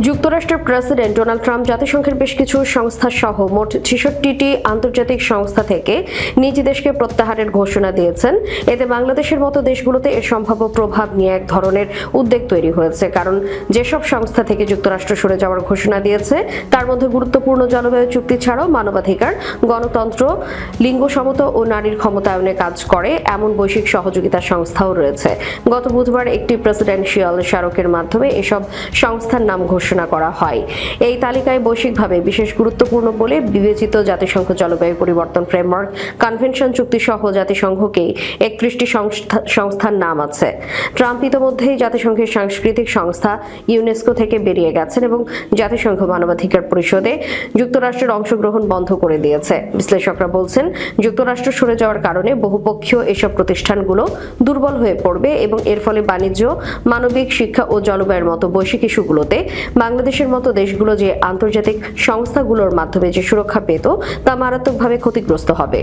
যুক্তরাষ্ট্রের president Donald Trump জাতিসংঘের বেশ কিছু সংস্থা সহ মোট ৬৬টি আন্তর্জাতিক সংস্থা থেকে নিজ দেশকে প্রত্যাহারের ঘোষণা দিয়েছেন। এতে বাংলাদেশের মতো দেশগুলোতে এর সম্ভাব্য প্রভাব নিয়ে এক ধরনের উদ্বেগ তৈরি হয়েছে, কারণ যেসব সংস্থা থেকে যুক্তরাষ্ট্র সরে যাওয়ার ঘোষণা দিয়েছে তার মধ্যে গুরুত্বপূর্ণ জলবায়ু চুক্তি ছাড়াও মানবাধিকার, গণতন্ত্র, লিঙ্গ সমতা ও নারীর ক্ষমতায়নে কাজ করে এমন বৈশ্বিক সহযোগিতা সংস্থাও রয়েছে। গত বুধবার একটি প্রেসিডেন্সিয়াল স্মারকের মাধ্যমে এসব সংস্থার নাম ঘোষণা করা হয়। এই তালিকায় বৈশ্বিকভাবে বিশেষ গুরুত্বপূর্ণ বলে বিবেচিত জাতিসংঘ জলবায়ু পরিবর্তন ফ্রেমওয়ার্ক কনভেনশন চুক্তি সহ জাতিসংঘকে ৩১টি সংস্থার নাম আছে। ট্রাম্প ইতিমধ্যেই জাতিসংঘের সাংস্কৃতিক সংস্থা ইউনেস্কো থেকে বেরিয়ে গেছেন এবং জাতিসংঘ মানবাধিকার পরিষদে যুক্তরাষ্ট্রের অংশগ্রহণ বন্ধ করে দিয়েছে। বিশ্লেষকরা বলছেন, যুক্তরাষ্ট্র সরে যাওয়ার কারণে বহুপক্ষীয় এসব প্রতিষ্ঠানগুলো দুর্বল হয়ে পড়বে এবং এর ফলে বাণিজ্য, মানবিক, শিক্ষা ও জলবায়ুর মতো বৈশ্বিক ইস্যুগুলোতে বাংলাদেশের মতো দেশগুলো যে আন্তর্জাতিক সংস্থাগুলোর মাধ্যমে যে সুরক্ষা পেত তা মারাত্মকভাবে ক্ষতিগ্রস্ত হবে।